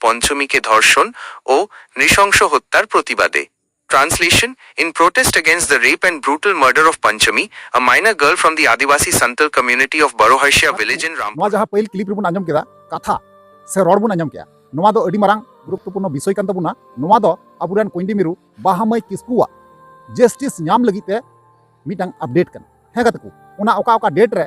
पंचमी के धर्षण और नृशंस हत्यार प्रतिबादे। Translation: In protest against the rape and brutal murder of Panchami, a minor girl from the Adivasi Santal community of Baroharsha village in Rampur. जहाँ पहिल clip ribbon आंजम केदा कथा से रड़ बन आंजम केया नोवा दो अडी मारांग गुरुत्वपूर्ण विषय कान तबुना नोवा दो अबुरान कोइंडी मिरु बाहामय किस्कुआ जस्टिस ᱧᱟᱢ लगी ते मिटांग अपडेट कन हे गतकु उना ओका ओका डेट रे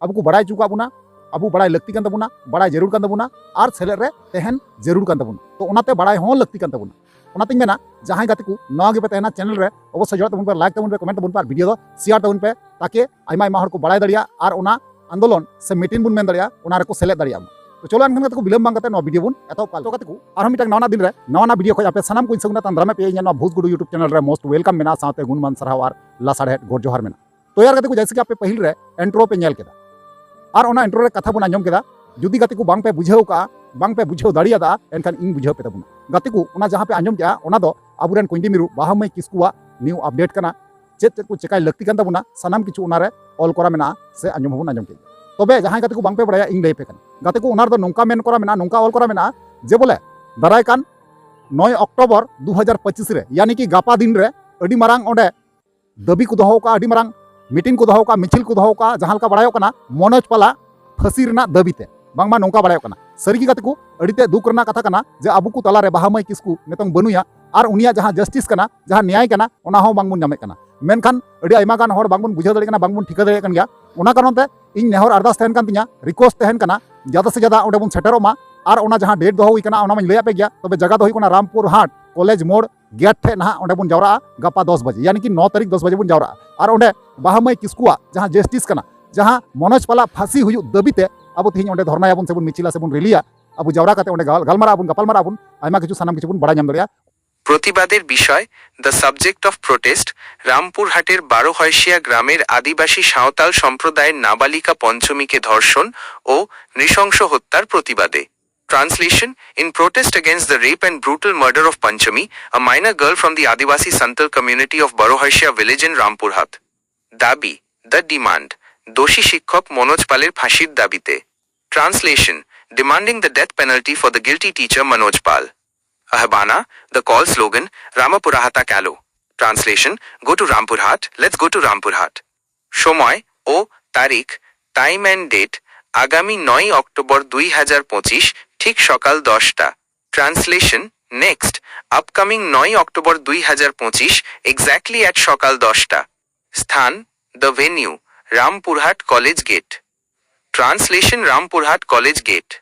अब को बड़ाई चुका बुना अब बड़ाई लगती कान तबुना बड़ाई जरूर कान तबुना आर सेले रे तहन जरूर कान तबुना तो उनाते बड़ाई हों लगती कान तबुना उनातिंग मेना जहां गतकु नवा गे पे तहना चैनल रे अवश्य जोड़ तबुन पे लाइक तबुन पे कमेंट तबुन पे वीडियो दो शेयर तबुन पे ताकि आइमा आइमा हर को बड़ाई दड़िया आर उना आंदोलन से मीटिंग बुन मेन दड़िया उना रे को सेलेद दड़िया तो चलो एनखान कतकु बिलम बांग कते नो वीडियो बुन एतो पाल तो कतकु आर हम मिटांग नवा दिन रे नवा वीडियो खय आपे सनाम को संगना तंद्रा में पे नो भूतगुडु यूट्यूब चैनल रे मोस्ट वेलकम मेना साथे गुणमान सरहाव आर लासाड़े गोर जोहार मेना तो यार कतकु जैसे कि आपे पहिल रे एंट्रो पे नेल केदा आर ओना एंट्रो रे कथा बुन आंजम केदा जुदी गतिकु बांग पे बुझाव का बांग पे बुझाव दाड़ियादा एनखान इन बुझाव पे तबुन गतिकु ओना जहां पे आंजम क्या ओना दो अबुरेन कोइंडी मिरु बाहामय किस्कुआ न्यू अपडेट कना चेत चेत को चेकाय लगती कान तबुना सनाम किछु ओना रे ऑल करा मेना से आंजम होबुन आंजम के तबे जहां गतिकु बांग पे बड़ाया इन लay पे कन गतिकु ओनार दो नोंका मेन करा मेना नोंका ऑल करा मेना जे बोले दाराय कान 9 अक्टोबर 2025 रे यानी कि गापा दिन रे अडी मारांग ओंडे दबी को दोहो का अडी मारांग मीटिंग को दोहो का मिছিল को दोहो का जहां का बड़ायो कना मनोज पाला फांसी रना दबीते बांगमा नोंका बड़ायो कना सरीगी गतिकु अडीते दुख रना कथा कना जे आबु को तला रे बाहामय किस्कु नितंग बनुया आर उनिया जहां जस्टिस कना जहां न्याय कना ओना हो बांगबुन नामे कना मेनखान अडी आइमा गान हर बांगबुन बुझाव दड़े कना बांगबुन ठिका दड़े कन गया ओना कारण ते इन नेहर अरदास तहन कान तिया रिक्वेस्ट तहन कना ज्यादा से ज्यादा ओंडे बुन सेटरोमा आर ओना जहां डेट दोहो हुई कना ओना मन लैया पे गया तबे जगह दो हुई कना रामपुर हाट कॉलेज मोड़ गेट ठे ना ओंडे बुन जावरा गपा 10 बजे यानी कि 9 तारीख 10 बजे बुन जावरा आर ओंडे बाहामय किस्कुआ जहां जस्टिस कना जहां मनोज पाला फांसी हुई दबीते अब तिहिं ओंडे धरनाया बुन से बुन मिचिला से बुन रिलिया अब जावरा काते ओंडे गालमारा बुन गपालमारा बुन आइमा किछु सानाम किछु बुन बड़ा नाम दड़िया प्रतिबादेर विषय द सब्जेक्ट ऑफ प्रोटेस्ट रामपुरहाटेर बारोहर्षिया ग्रामेर आदिवासी साঁওতাল सम्प्रदायेर नाबालिका पंचमी के धर्षण और नृशंस हत्यार प्रतिबादे। Translation: In protest against the rape and brutal murder of Panchami, a minor girl from the Adivasi Santal community of Baroharsha village in Rampurhat. Dabi, the demand. दोषी शिक्षक मनोज पालेर फांसिर दाबीते। Translation: Demanding the death penalty for the guilty teacher Manoj Pal. Ahbana, the call slogan, Ramapurahata Kalo. Translation: Go to Rampurhat, let's go to Rampurhat. Shomoy, O, Tarik, time and date, आगामी 9 October 2025 ठीक सकाल 10टा। Translation: Next, upcoming 9 October 2025 exactly at सकाल 10टा। स्थान, the venue, Rampurhat college gate. Translation: Rampurhat college gate.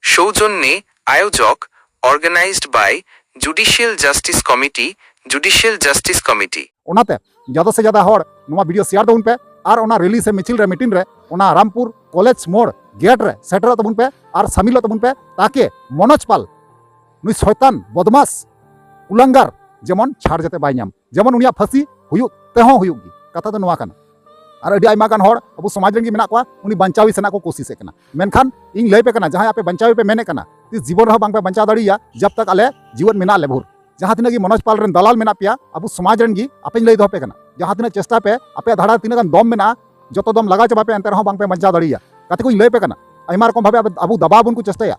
सौजन्ये आयोजक organized by Judicial Justice Committee, Judicial Justice Committee. ओनाते ज्यादा से ज्यादा हर नवा वीडियो शेयर तबुन पे आर ओना रैली से मिছিল रे मीटिंग रे ओना रामपुर कॉलेज मोड़ गेट रे सेटर तबुन पे आर शामिल तबुन पे ताकि मनोज पाल नुई शैतान बदमाश उलंगार जेमन छाड़ जते बाय नाम जेमन उनिया फांसी हुयु तेहो हुयुगी कथा तो नवा काना आर अडी आइमा गान हर अब समाज रंगी मेना को उनी बंचावी सेना को कोशिश कना मेनखान इन लय पे कना जहां आपे बंचावी पे मेने कना ती जीवन रह बांग पे बंचा दड़िया जब तक आले जीवन मेना लेभुर जहां तिना की मनोज पाल रन दलाल मेना पिया अब समाज रंगी आपे लय दो पे कना जहां तिना चेष्टा पे आपे धाड़ा तिना गान दम मेना जतो दम लगा चबा पे अंतर रह बांग पे बंचा दड़िया कते को लय पे कना आइमा रकम भाबे अब दबा बुन को चेष्टाया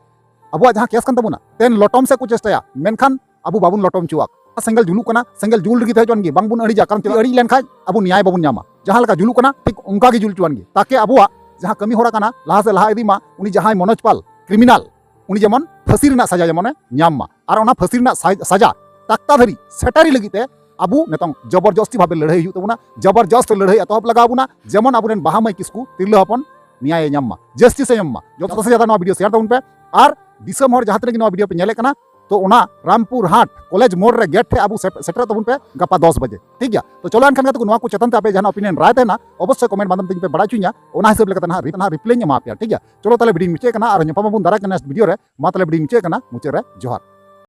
अब जहां केस कन तबुना तेन लटम से को चेष्टाया मेनखान अब बाबुन लटम चुआक सेंगल जुलू कना सेंगल जुल रगी थे जोनगी बांग बुन अड़ी जा कारण ती अड़ी लेन खाय अब न्याय बाबुन न्यामा जहां लका जुलू कना ठीक उनका गी जुल चुआनगी ताकि अबुआ जहां कमी होरा कना लहा से लहा इदीमा उनी जहां मनोज पाल क्रिमिनल उनी जेमन फांसी रना सजा जेमन न्यामा आर ओना फांसी रना सजा तक्ता धरी सेटारी लगिते अबु नेतंग जबरदस्ती भाबे लड़ाई हुई तबुना जबरदस्त लड़ाई एतहब लगा अबुना जेमन अबुरेन बाहामय किस्कु तिरलो हपन न्याय न्यामा जस्टिस न्यामा जो से ज्यादा नवा वीडियो शेयर तबुन पे आर दिसम हर जहां तक नवा वीडियो पे नेले कना तो ओना रामपुर हाट कॉलेज मोड़ रे गेट थे अब सेटर तबुन पे गपा 10 बजे ठीक गया तो चलो एनखान तो नवा को चेतन ते आपे जहां ओपिनियन राय तेना अवश्य कमेंट माध्यम ते पे बड़ा चुनिया ओना हिसाब लेकर ना रिप्लाई मा पे ठीक गया चलो ताले वीडियो मिचे कना और नेपा बुन दारा के नेक्स्ट वीडियो रे मा ताले वीडियो मिचे कना मुचे रे जोहार।